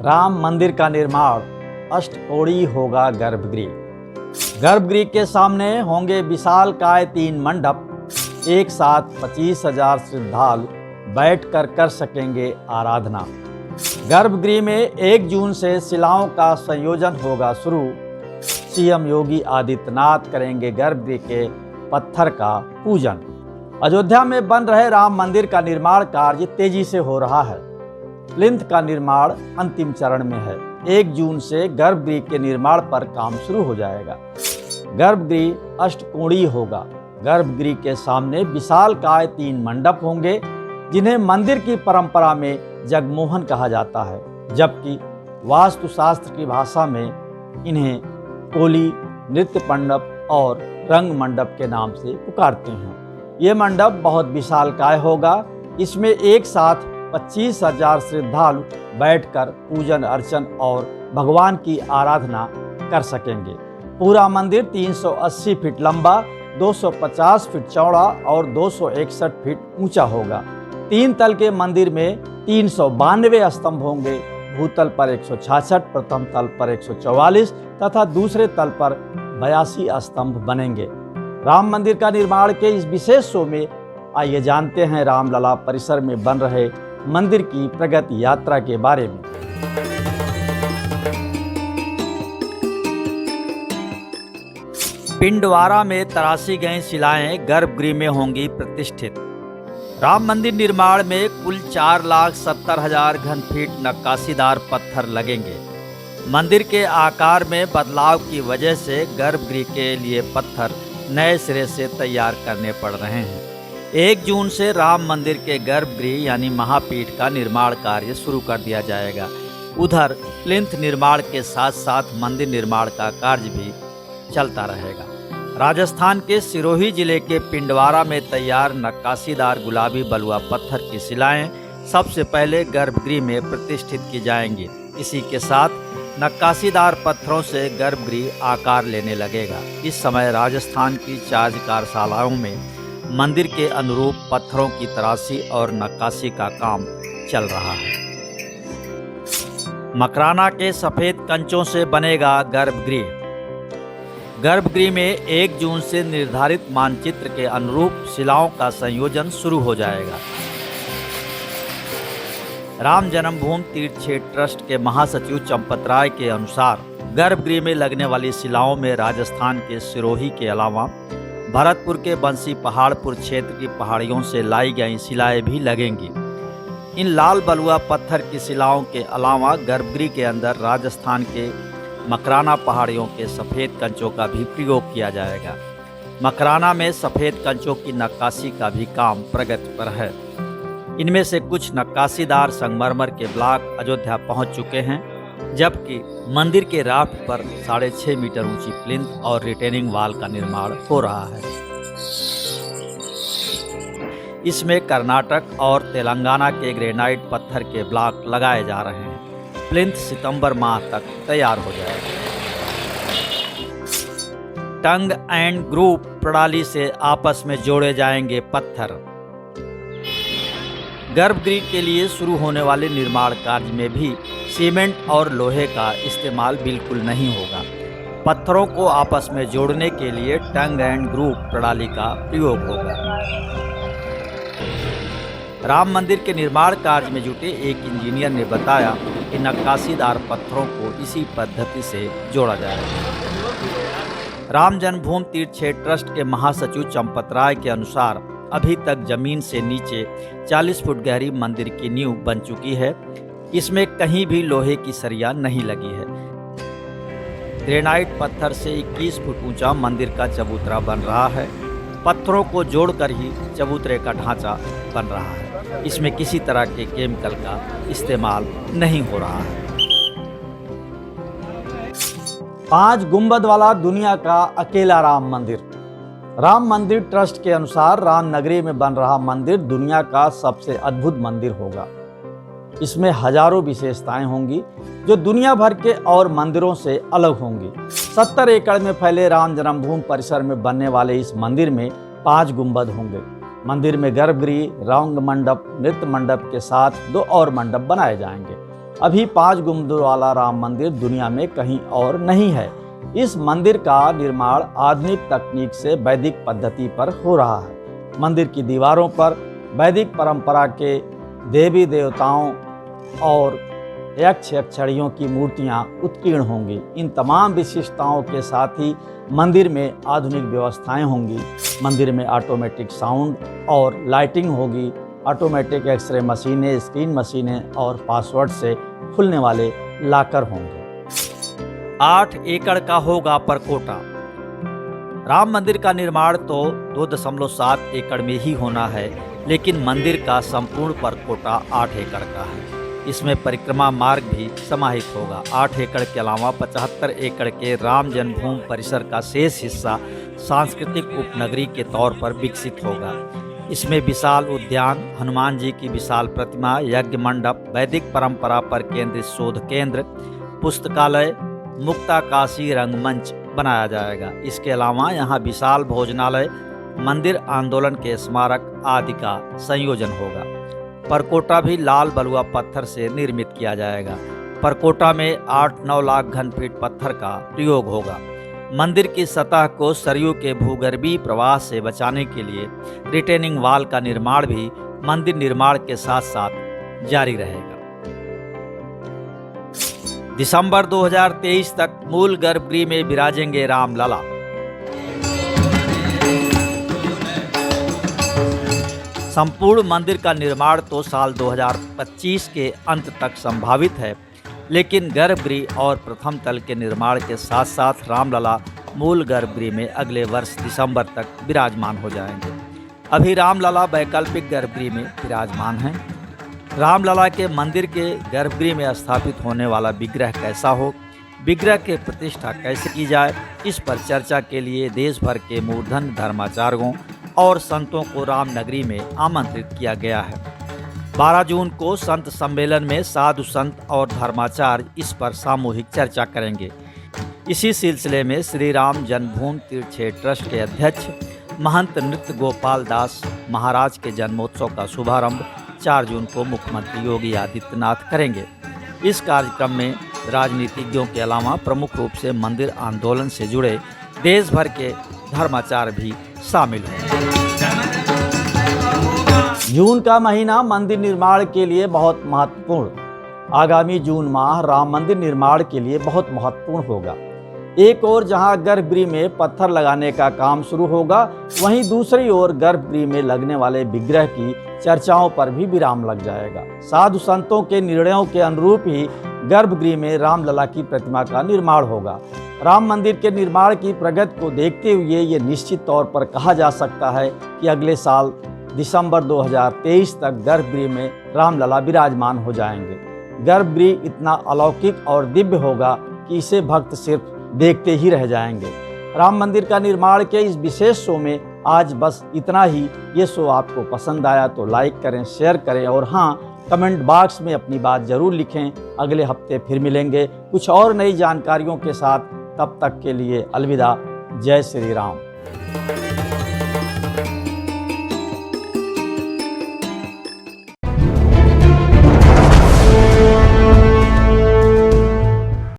राम मंदिर का निर्माण अष्टकोणीय होगा। गर्भगृह के सामने होंगे विशालकाय 3 मंडप। एक साथ 25,000 श्रद्धालु बैठकर कर सकेंगे आराधना। गर्भगृह में 1 जून से शिलाओं का संयोजन होगा शुरू। सीएम योगी आदित्यनाथ करेंगे गर्भगृह के पत्थर का पूजन। अयोध्या में बन रहे राम मंदिर का निर्माण कार्य तेजी से हो रहा है। प्लिंथ का निर्माण अंतिम चरण में है। 1 जून से गर्भगृह के निर्माण पर काम शुरू हो जाएगा। गर्भगृह अष्टकोणीय होगा। गर्भगृह के सामने विशालकाय 3 मंडप होंगे, जिन्हें मंदिर की परंपरा में जगमोहन कहा जाता है, जबकि वास्तुशास्त्र की भाषा में इन्हें कोली, नृत्य मंडप और रंग मंडप के नाम से पुकारते हैं। ये मंडप बहुत विशालकाय होगा। इसमें एक साथ 25,000 श्रद्धालु बैठकर पूजन अर्चन और भगवान की आराधना कर सकेंगे। पूरा मंदिर 380 फीट लंबा, 250 फीट चौड़ा और 261 फीट ऊंचा होगा। 3 तल के मंदिर में 392 स्तंभ होंगे। भूतल पर 166, प्रथम तल पर 144 तथा दूसरे तल पर 82 स्तंभ बनेंगे। राम मंदिर का निर्माण के इस विशेष शो में आइए जानते हैं रामलला परिसर में बन रहे मंदिर की प्रगति यात्रा के बारे में। पिंडवारा में तराशी गई शिलाएं गर्भगृह में होंगी प्रतिष्ठित। राम मंदिर निर्माण में कुल 4,70,000 घन फीट नक्काशीदार पत्थर लगेंगे। मंदिर के आकार में बदलाव की वजह से गर्भगृह के लिए पत्थर नए सिरे से तैयार करने पड़ रहे हैं। 1 जून से राम मंदिर के गर्भगृह यानी महापीठ का निर्माण कार्य शुरू कर दिया जाएगा। उधर प्लिंथ निर्माण के साथ साथ मंदिर निर्माण का कार्य भी चलता रहेगा। राजस्थान के सिरोही जिले के पिंडवारा में तैयार नक्काशीदार गुलाबी बलुआ पत्थर की शिलाएं सबसे पहले गर्भगृह में प्रतिष्ठित की जाएंगी। इसी के साथ नक्काशीदार पत्थरों से गर्भगृह आकार लेने लगेगा। इस समय राजस्थान की 4 कार्यशालाओं में मंदिर के अनुरूप पत्थरों की तराशी और नक्काशी का काम चल रहा है। मकराना के सफेद कंचों से बनेगा गर्भगृह। गर्भगृह में 1 जून से निर्धारित मानचित्र के अनुरूप शिलाओं का संयोजन शुरू हो जाएगा। राम जन्मभूमि तीर्थ क्षेत्र ट्रस्ट के महासचिव चंपत राय के अनुसार गर्भगृह में लगने वाली शिलाओं में राजस्थान के सिरोही के अलावा भरतपुर के बंसी पहाड़पुर क्षेत्र की पहाड़ियों से लाई गई शिलाएं भी लगेंगी। इन लाल बलुआ पत्थर की शिलाओं के अलावा गर्भगृह के अंदर राजस्थान के मकराना पहाड़ियों के सफ़ेद कंचों का भी प्रयोग किया जाएगा। मकराना में सफ़ेद कंचों की नक्काशी का भी काम प्रगति पर है। इनमें से कुछ नक्काशीदार संगमरमर के ब्लॉक अयोध्या पहुंच चुके हैं, जबकि मंदिर के राफ्ट पर 6.5 मीटर ऊंची प्लिंथ और रिटेनिंग वॉल का निर्माण हो रहा है। इसमें कर्नाटक और तेलंगाना के ग्रेनाइट पत्थर के ब्लॉक लगाए जा रहे हैं। प्लिंथ सितंबर माह तक तैयार हो जाएगा। टंग एंड ग्रूव प्रणाली से आपस में जोड़े जाएंगे पत्थर। गर्भगृह के लिए शुरू होने वाले निर्माण कार्य में भी सीमेंट और लोहे का इस्तेमाल बिल्कुल नहीं होगा। पत्थरों को आपस में जोड़ने के लिए टंग एंड ग्रूव प्रणाली का प्रयोग होगा। राम मंदिर के निर्माण कार्य में जुटे एक इंजीनियर ने बताया कि नक्काशीदार पत्थरों को इसी पद्धति से जोड़ा जाएगा। राम जन्मभूमि तीर्थ क्षेत्र ट्रस्ट के महासचिव चंपत राय के अनुसार अभी तक जमीन से नीचे 40 फुट गहरी मंदिर की नींव बन चुकी है। इसमें कहीं भी लोहे की सरिया नहीं लगी है। ग्रेनाइट पत्थर से 21 फुट ऊंचा मंदिर का चबूतरा बन रहा है। पत्थरों को जोड़कर ही चबूतरे का ढांचा बन रहा है। इसमें किसी तरह के केमिकल का इस्तेमाल नहीं हो रहा है। 5 गुंबद वाला दुनिया का अकेला राम मंदिर। राम मंदिर ट्रस्ट के अनुसार राम नगरी में बन रहा मंदिर दुनिया का सबसे अद्भुत मंदिर होगा। इसमें हजारों विशेषताएं होंगी जो दुनिया भर के और मंदिरों से अलग होंगी। 70 एकड़ में फैले राम जन्मभूमि परिसर में बनने वाले इस मंदिर में 5 गुंबद होंगे। मंदिर में गर्भगृह, रंग मंडप, नृत्य मंडप के साथ 2 और मंडप बनाए जाएंगे। अभी 5 गुंबदों वाला राम मंदिर दुनिया में कहीं और नहीं है। इस मंदिर का निर्माण आधुनिक तकनीक से वैदिक पद्धति पर हो रहा है। मंदिर की दीवारों पर वैदिक परंपरा के देवी देवताओं और यक्ष यक्षिणियों की मूर्तियां उत्कीर्ण होंगी। इन तमाम विशिष्टताओं के साथ ही मंदिर में आधुनिक व्यवस्थाएं होंगी। मंदिर में ऑटोमेटिक साउंड और लाइटिंग होगी। ऑटोमेटिक एक्सरे मशीनें, स्क्रीन मशीनें और पासवर्ड से खुलने वाले लॉकर होंगे। 8 एकड़ का होगा परकोटा। राम मंदिर का निर्माण तो 2.7 एकड़ में ही होना है, लेकिन मंदिर का संपूर्ण परकोटा 8 एकड़ का है। इसमें परिक्रमा मार्ग भी समाहित होगा। 8 एकड़ के अलावा 75 एकड़ के राम जन्मभूमि परिसर का शेष हिस्सा सांस्कृतिक उपनगरी के तौर पर विकसित होगा। इसमें विशाल उद्यान, हनुमान जी की विशाल प्रतिमा, यज्ञ मंडप, वैदिक परंपरा पर केंद्रित शोध केंद्र, पुस्तकालय, मुक्ताकाशी रंगमंच बनाया जाएगा। इसके अलावा यहाँ विशाल भोजनालय, मंदिर आंदोलन के स्मारक आदि का संयोजन होगा। परकोटा भी लाल बलुआ पत्थर से निर्मित किया जाएगा। परकोटा में 8-9 लाख घन फीट पत्थर का प्रयोग होगा। मंदिर की सतह को सरयू के भूगर्भीय प्रवाह से बचाने के लिए रिटेनिंग वॉल का निर्माण भी मंदिर निर्माण के साथ साथ जारी रहेगा। दिसंबर 2023 तक मूल गर्भगृह में विराजेंगे रामलला। संपूर्ण मंदिर का निर्माण तो साल 2025 के अंत तक संभावित है, लेकिन गर्भगृह और प्रथम तल के निर्माण के साथ साथ रामलला मूल गर्भगृह में अगले वर्ष दिसंबर तक विराजमान हो जाएंगे। अभी रामलला वैकल्पिक गर्भगृह में विराजमान हैं। रामलला के मंदिर के गर्भगृह में स्थापित होने वाला विग्रह कैसा हो, विग्रह की प्रतिष्ठा कैसे की जाए, इस पर चर्चा के लिए देश भर के मूर्धन्य धर्माचार्यों और संतों को रामनगरी में आमंत्रित किया गया है। 12 जून को संत सम्मेलन में साधु संत और धर्माचार्य इस पर सामूहिक चर्चा करेंगे। इसी सिलसिले में श्री राम जन्मभूमि तीर्थ क्षेत्र ट्रस्ट के अध्यक्ष महंत नृत्य गोपाल दास महाराज के जन्मोत्सव का शुभारंभ 4 जून को मुख्यमंत्री योगी आदित्यनाथ करेंगे। इस कार्यक्रम में राजनीतिज्ञों के अलावा प्रमुख रूप से मंदिर आंदोलन से जुड़े देश भर के धर्माचार्य भी शामिल हैं। जून का महीना मंदिर निर्माण के लिए बहुत महत्वपूर्ण। आगामी जून माह राम मंदिर निर्माण के लिए बहुत महत्वपूर्ण होगा। एक ओर जहां गर्भगृह में पत्थर लगाने का काम शुरू होगा, वहीं दूसरी ओर गर्भगृह में लगने वाले विग्रह की चर्चाओं पर भी विराम लग जाएगा। साधु संतों के निर्णयों के अनुरूप ही गर्भगृह में रामलला की प्रतिमा का निर्माण होगा। राम मंदिर के निर्माण की प्रगति को देखते हुए ये निश्चित तौर पर कहा जा सकता है कि अगले साल दिसंबर 2023 तक गर्भगृह में रामलला विराजमान हो जाएंगे। गर्भगृह इतना अलौकिक और दिव्य होगा कि इसे भक्त सिर्फ देखते ही रह जाएंगे। राम मंदिर का निर्माण के इस विशेष शो में आज बस इतना ही। ये शो आपको पसंद आया तो लाइक करें, शेयर करें और हाँ, कमेंट बॉक्स में अपनी बात जरूर लिखें। अगले हफ्ते फिर मिलेंगे कुछ और नई जानकारियों के साथ। तब तक के लिए अलविदा। जय श्री राम।